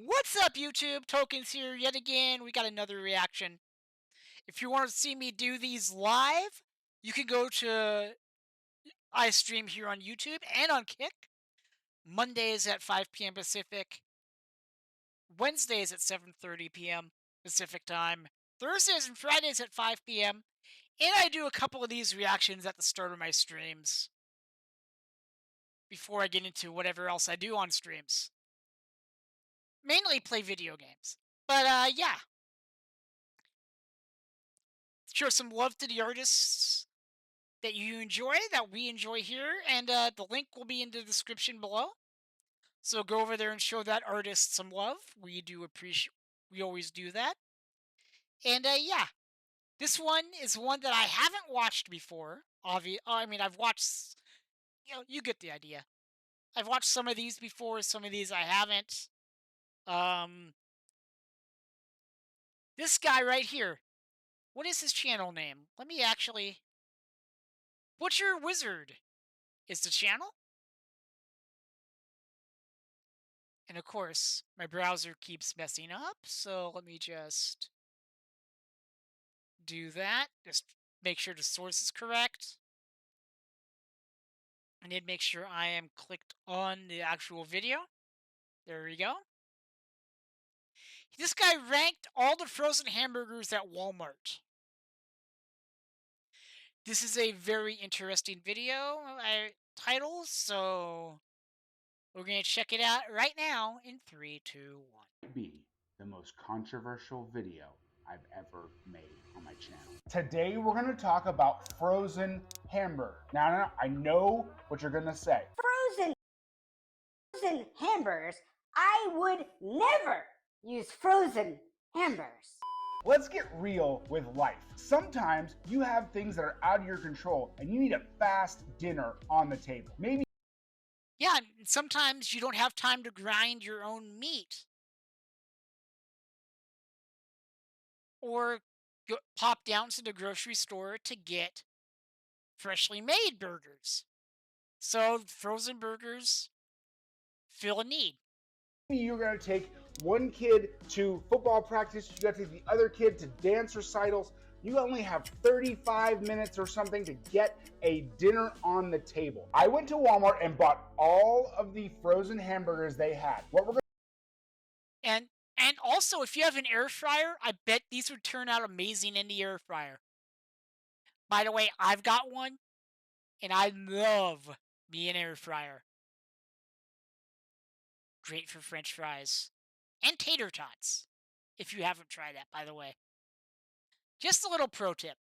What's up, YouTube? Tokens here yet again. We got another reaction. If you want to see me do these live, you can go to I stream here on YouTube and on Kick. Mondays at 5 p.m. Pacific, Wednesdays at 7:30 p.m. Pacific time, Thursdays and Fridays at 5 p.m. And I do a couple of these reactions at the start of my streams before I get into whatever else I do on streams. Mainly play video games. But yeah, show some love to the artists that you enjoy, that we enjoy here, and the link will be in the description below. So go over there and show that artist some love. We do appreciate. We always do that. And yeah, this one is one that I haven't watched before. I mean, I've watched. You get the idea. I've watched some of these before. Some of these I haven't. Um, this guy right here. What is his channel name? Let me actually. Butcher Wizard is the channel. And of course, my browser keeps messing up, so let me just do that. Just make sure the source is correct. I need to make sure I am clicked on the actual video. There we go. This guy ranked all the frozen hamburgers at Walmart. This is a very interesting video title, so we're going to check it out right now in 3, 2, 1. Be the most controversial video I've ever made on my channel. Today we're going to talk about frozen hamburger. Now, I know what you're going to say. Frozen hamburgers? I would never use frozen hamburgers. Let's get real with life. Sometimes you have things that are out of your control and you need a fast dinner on the table. Maybe Yeah, sometimes you don't have time to grind your own meat. Or pop down to the grocery store to get freshly made burgers. So frozen burgers fill a need. you're going to take one kid to football practice, you got to take the other kid to dance recitals. You only have 35 minutes or something to get a dinner on the table. I went to Walmart and bought all of the frozen hamburgers they had. And also, if you have an air fryer, I bet these would turn out amazing in the air fryer. By the way, I've got one, and I love me an air fryer. Great for French fries and tater tots. If you haven't tried that, by the way. Just a little pro tip.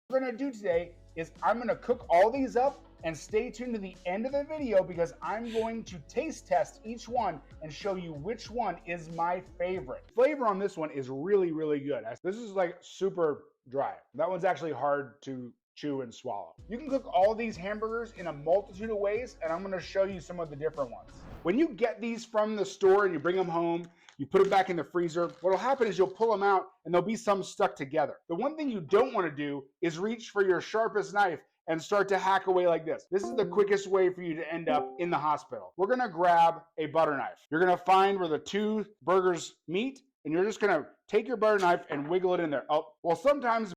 What we're going to do today is I'm going to cook all these up, and stay tuned to the end of the video because I'm going to taste test each one and show you which one is my favorite. Flavor on this one is really, really good. This is like super dry. That one's actually hard to chew and swallow. You can cook all these hamburgers in a multitude of ways, and I'm going to show you some of the different ones. When you get these from the store and you bring them home, you put them back in the freezer, what'll happen is you'll pull them out and there'll be some stuck together. The one thing you don't want to do is reach for your sharpest knife and start to hack away like this. This is the quickest way for you to end up in the hospital. We're gonna grab a butter knife. You're gonna find where the two burgers meet, and you're just gonna take your butter knife and wiggle it in there. Oh, well, sometimes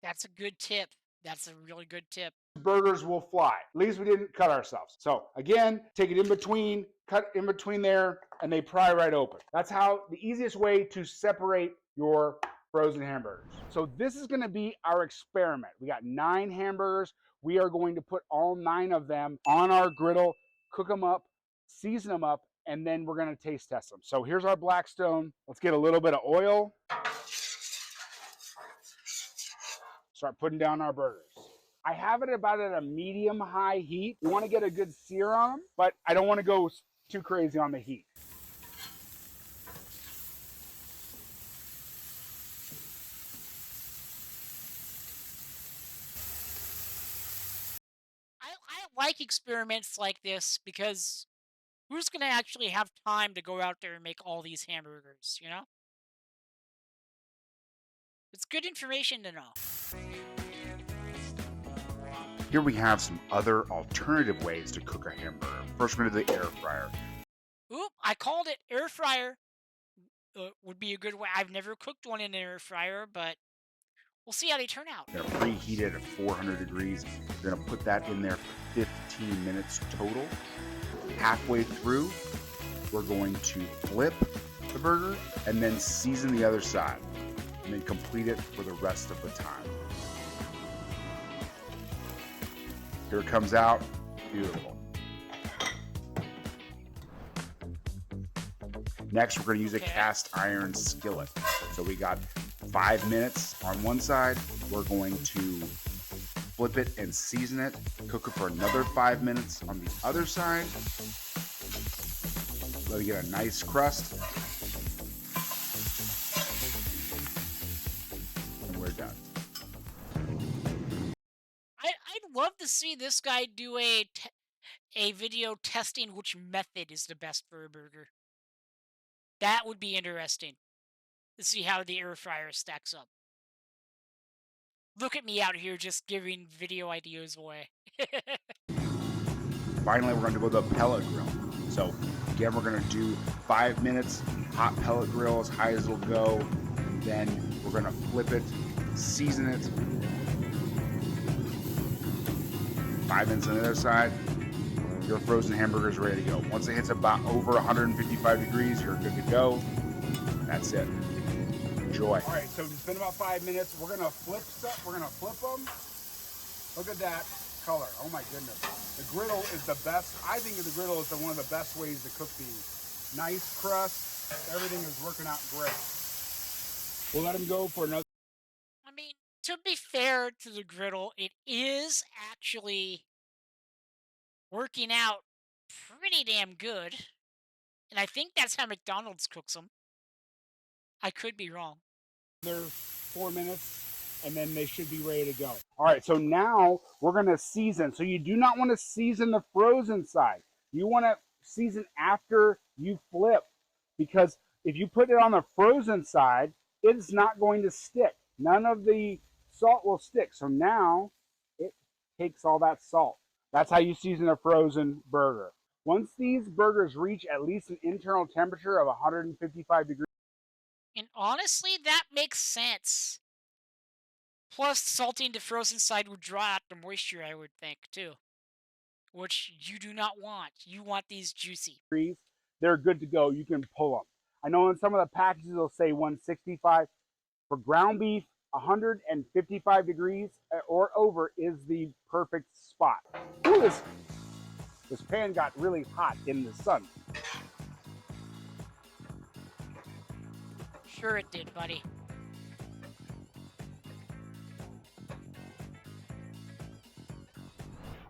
That's a good tip. That's a really good tip. burgers will fly. At least we didn't cut ourselves. So again, take it in between, cut in between there, and they pry right open. That's how the easiest way to separate your frozen hamburgers. So this is gonna be our experiment. We got 9 hamburgers. We are going to put all 9 of them on our griddle, cook them up, season them up, and then we're gonna taste test them. So here's our Blackstone. Let's get a little bit of oil. Start putting down our burgers. I have it about at a medium-high heat. You wanna get a good sear on them, but I don't wanna go too crazy on the heat. I like experiments like this because who's going to actually have time to go out there and make all these hamburgers, you know? It's good information to know. Here we have some other alternative ways to cook a hamburger. First, we're going to do the air fryer. Oop, I called it air fryer. would be a good way. I've never cooked one in an air fryer, but we'll see how they turn out. They're preheated at 400 degrees. You're gonna put that in there for 15 minutes total. Halfway through, we're going to flip the burger and then season the other side and then complete it for the rest of the time. Here it comes out, beautiful. Next, we're gonna use a cast iron skillet. So we got 5 minutes on one side. We're going to flip it and season it, cook it for another 5 minutes on the other side. Let it get a nice crust. And we're done. I'd love to see this guy do a video testing which method is the best for a burger. That would be interesting to see how the air fryer stacks up. Look at me out here just giving video ideas away. Finally, we're going to go to the pellet grill. So again, we're going to do 5 minutes, hot pellet grill as high as it'll go. Then we're going to flip it, season it. 5 minutes on the other side. Your frozen hamburger is ready to go. Once it hits about over 155 degrees, you're good to go. That's it. Enjoy. All right, so it's been about 5 minutes. We're gonna flip stuff. We're gonna flip them. Look at that color. Oh my goodness. The griddle is the best. I think the griddle is one of the best ways to cook these. Nice crust. Everything is working out great. We'll let them go for another. I mean, to be fair to the griddle, it is actually working out pretty damn good. And I think that's how McDonald's cooks them. I could be wrong. Another 4 minutes, and then they should be ready to go. All right, so now we're gonna season. So you do not want to season the frozen side. You want to season after you flip, because if you put it on the frozen side, it's not going to stick. None of the salt will stick. So now it takes all that salt. That's how you season a frozen burger. Once these burgers reach at least an internal temperature of 155 degrees. And honestly, that makes sense. Plus, salting the frozen side would draw out the moisture, I would think, too. Which you do not want. You want these juicy. They're good to go. You can pull them. I know in some of the packages they'll say 165. For ground beef, 155 degrees or over is the perfect spot. Ooh, this pan got really hot in the sun. Sure it did, buddy.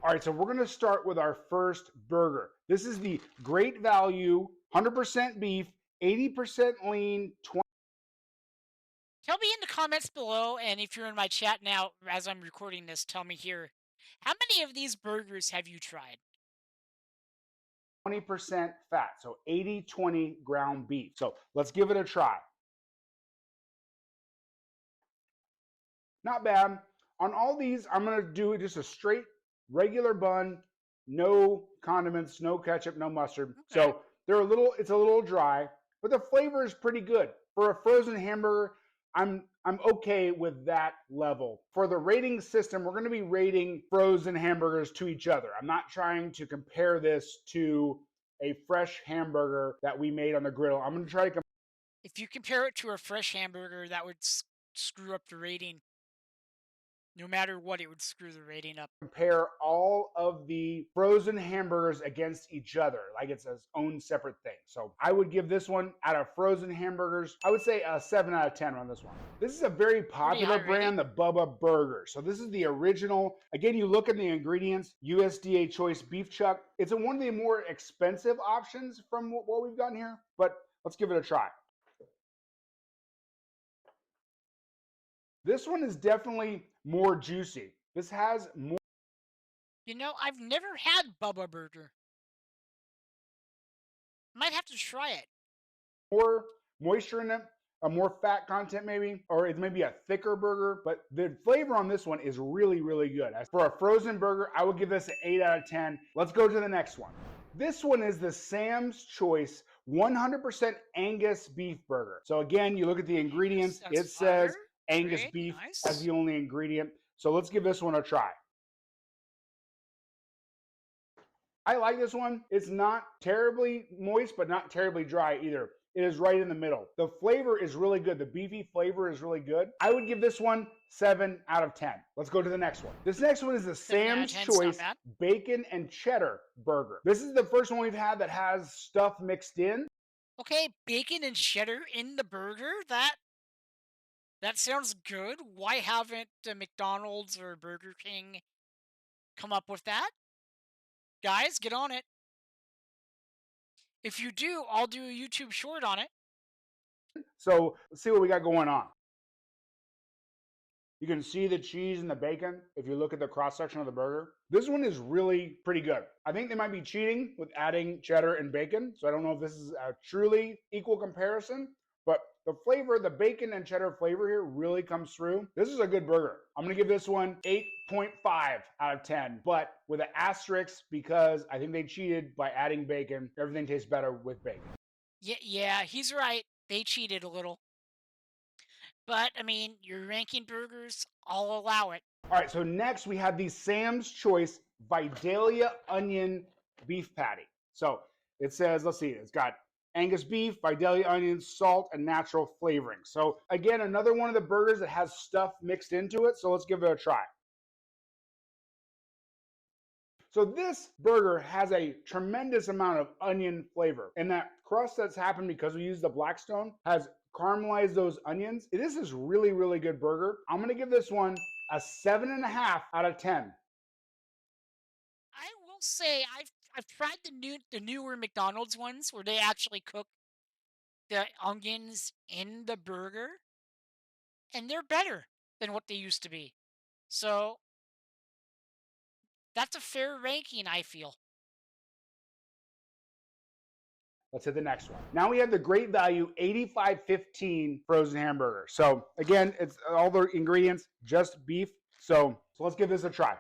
All right, so we're gonna start with our first burger. This is the Great Value, 100% beef, 80% lean, 20. Tell me in the comments below, and if you're in my chat now as I'm recording this, tell me here. How many of these burgers have you tried? 20% fat, so 80-20 ground beef. So let's give it a try. Not bad. On all these, I'm gonna do just a straight regular bun, no condiments, no ketchup, no mustard. Okay. So it's a little dry, but the flavor is pretty good. For a frozen hamburger, I'm okay with that level. For the rating system, we're going to be rating frozen hamburgers to each other. I'm not trying to compare this to a fresh hamburger that we made on the griddle. I'm going to try to If you compare it to a fresh hamburger, that would screw up the rating. No matter what, it would screw the rating up. compare all of the frozen hamburgers against each other, like it's its own separate thing. So I would give this one, out of frozen hamburgers, I would say a 7 out of 10 on this one. This is a very popular brand, the Bubba Burger. So this is the original. Again, you look at the ingredients, USDA choice beef chuck. It's one of the more expensive options from what we've gotten here, but let's give it a try. This one is definitely more juicy. This has more. You know, I've never had Bubba Burger. Might have to try it. More moisture in it, a more fat content maybe, or it's maybe a thicker burger, but the flavor on this one is really, really good. As for a frozen burger, I would give this an 8 out of 10. Let's go to the next one. This one is the Sam's Choice 100% Angus beef burger. So again, you look at the ingredients, That's it says fire. Angus Great, beef nice. as the only ingredient. So let's give this one a try. I like this one. It's not terribly moist, but not terribly dry either. It is right in the middle. The flavor is really good. The beefy flavor is really good. I would give this one 7 out of 10. Let's go to the next one. This next one is the 7 out of Sam's 10 's not Choice bad. Bacon and Cheddar Burger. This is the first one we've had that has stuff mixed in. Okay, bacon and cheddar in the burger? That sounds good. Why haven't McDonald's or Burger King come up with that? Guys, get on it. If you do, I'll do a YouTube short on it. So let's see what we got going on. You can see the cheese and the bacon if you look at the cross section of the burger. This one is really pretty good. I think they might be cheating with adding cheddar and bacon. So I don't know if this is a truly equal comparison, but the flavor, the bacon and cheddar flavor here really comes through. This is a good burger. I'm going to give this one 8.5 out of 10, but with an asterisk because I think they cheated by adding bacon. Everything tastes better with bacon. Yeah, he's right. They cheated a little. But, I mean, you're ranking burgers, I'll allow it. All right, so next we have the Sam's Choice Vidalia Onion Beef Patty. So it says, let's see, it's got Angus beef, Vidalia onions, salt, and natural flavoring. So again, another one of the burgers that has stuff mixed into it. So let's give it a try. So this burger has a tremendous amount of onion flavor, and that crust that's happened because we use the Blackstone has caramelized those onions. This is really, really good burger. I'm going to give this one a 7.5 out of 10. I will say I've tried the newer McDonald's ones where they actually cook the onions in the burger, and they're better than what they used to be. So that's a fair ranking, I feel. Let's hit the next one. Now we have the Great Value 8515 frozen hamburger. So again, it's all the ingredients, just beef. So let's give this a try.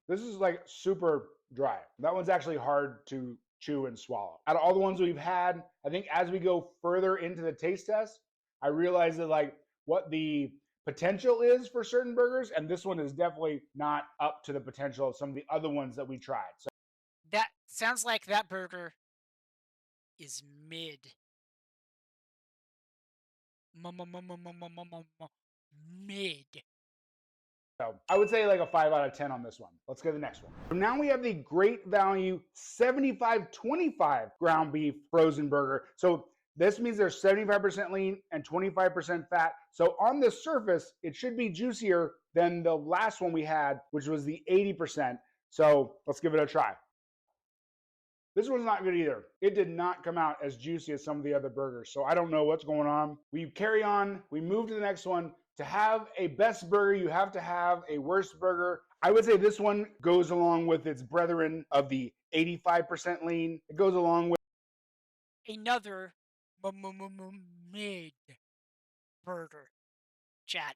This is like super dry. That one's actually hard to chew and swallow. Out of all the ones we've had, I think as we go further into the taste test, I realize that like what the potential is for certain burgers, and this one is definitely not up to the potential of some of the other ones that we tried. So That sounds like that burger is mid. Mid. So I would say like a 5 out of 10 on this one. Let's go to the next one. So now we have the Great Value 75-25 ground beef frozen burger. So this means there's 75% lean and 25% fat. So on the surface, it should be juicier than the last one we had, which was the 80%. So let's give it a try. This one's not good either. It did not come out as juicy as some of the other burgers. So I don't know what's going on. We carry on. We move to the next one. To have a best burger, you have to have a worst burger. I would say this one goes along with its brethren of the 85% lean. It goes along with Another mid burger. Chat.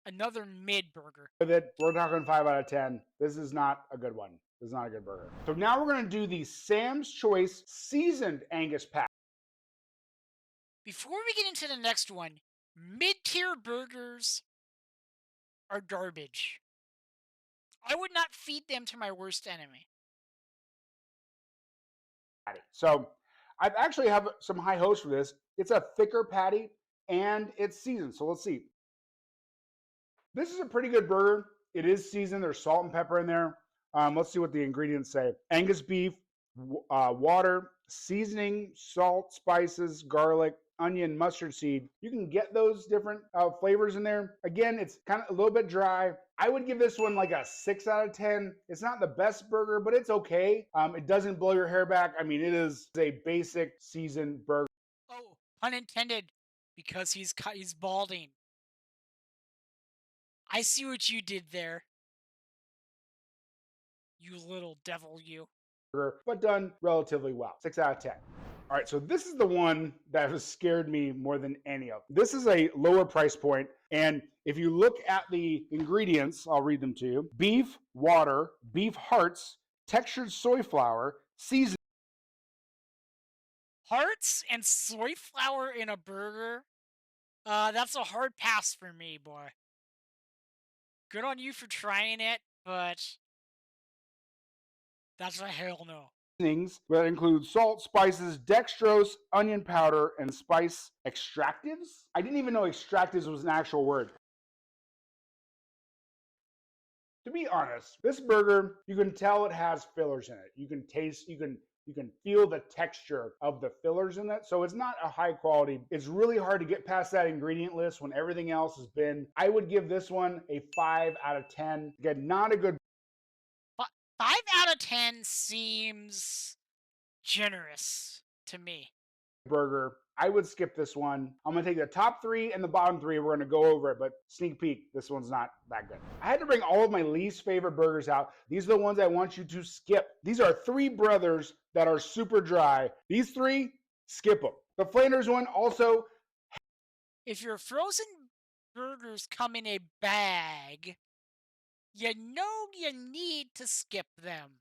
Another mid burger. it. We're talking 5 out of 10. This is not a good one. This is not a good burger. So now we're going to do the Sam's Choice Seasoned Angus Patty. Before we get into the next one, mid-tier burgers are garbage. I would not feed them to my worst enemy. So I actually have some high hopes for this. It's a thicker patty and it's seasoned. So let's see. This is a pretty good burger. It is seasoned. There's salt and pepper in there. Let's see what the ingredients say. Angus beef, water, seasoning, salt, spices, garlic, onion, mustard seed. You can get those different flavors in there. Again, it's kind of a little bit dry. I would give this one like a 6 out of 10. It's not the best burger, but it's okay. It doesn't blow your hair back. I mean, it is a basic seasoned burger. Oh, pun intended, because he's balding. I see what you did there. You little devil, you. But done relatively well. 6 out of 10. All right, so this is the one that has scared me more than any of them. This is a lower price point, and if you look at the ingredients, I'll read them to you. Beef, water, beef hearts, textured soy flour, seasoning. Hearts and soy flour in a burger? That's a hard pass for me, boy. Good on you for trying it, but that's a hell no. Seasonings that include salt, spices, dextrose, onion powder, and spice extractives. I didn't even know extractives was an actual word. To be honest, this burger, you can tell it has fillers in it. You can taste, you can feel the texture of the fillers in it. So it's not a high quality. It's really hard to get past that ingredient list when everything else has been. I would give this one a 5 out of 10. Again, not a good 5 out of 10 seems generous to me. burger. I would skip this one. I'm gonna take the top three and the bottom three. We're gonna go over it, but sneak peek, this one's not that good. I had to bring all of my least favorite burgers out. These are the ones I want you to skip. These are three brothers that are super dry. These three, skip them. The Flanders one also. If your frozen burgers come in a bag, you know you need to skip them.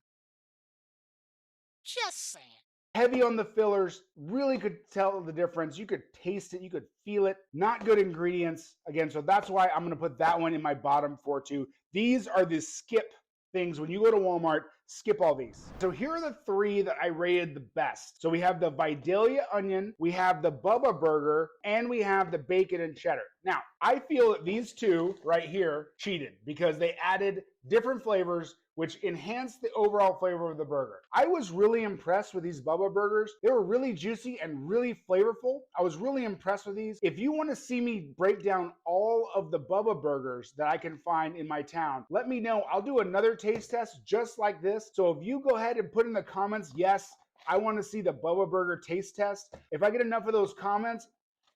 Just saying. Heavy on the fillers, really could tell the difference. You could taste it, you could feel it. Not good ingredients. Again, so that's why I'm going to put that one in my bottom four too. These are the skip things. When you go to Walmart, skip all these. So here are the three that I rated the best. So we have the Vidalia onion, we have the Bubba burger, and we have the bacon and cheddar. Now, I feel that these two right here cheated because they added different flavors which enhanced the overall flavor of the burger. I was really impressed with these Bubba burgers. They were really juicy and really flavorful. I was really impressed with these. If you want to see me break down all of the Bubba burgers that I can find in my town, let me know. I'll do another taste test just like this. So if you go ahead and put in the comments, yes, I want to see the Bubba burger taste test. If I get enough of those comments,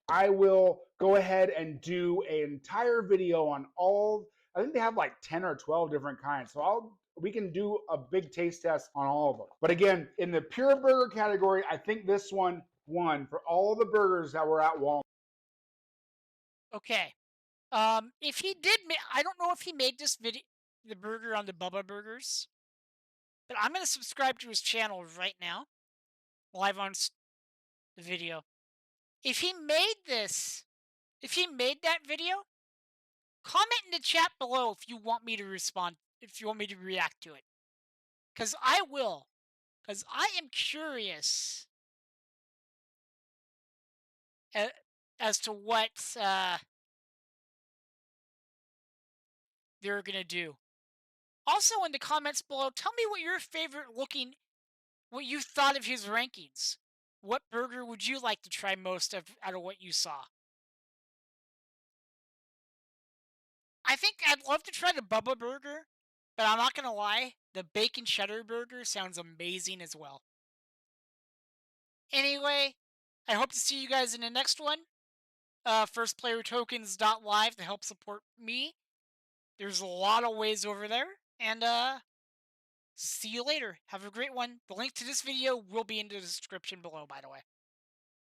I will go ahead and do an entire video on all. I think they have like 10 or 12 different kinds. So we can do a big taste test on all of them. But again, in the pure burger category, I think this one won for all the burgers that were at Walmart. Okay. If he did, I don't know if he made this video, the burger on the Bubba Burgers, but I'm gonna subscribe to his channel right now, live on the video. If he made this, if he made that video, comment in the chat below if you want me to respond, if you want me to react to it, because I will, because I am curious a- as to what they're gonna do. Also, in the comments below, tell me what your favorite looking, what you thought of his rankings. What burger would you like to try most of out of what you saw? I think I'd love to try the Bubba burger, but I'm not gonna lie, the bacon cheddar burger sounds amazing as well. Anyway, I hope to see you guys in the next one. Firstplayertokens.live to help support me. There's a lot of ways over there, and see you later. Have a great one. The link to this video will be in the description below, by the way.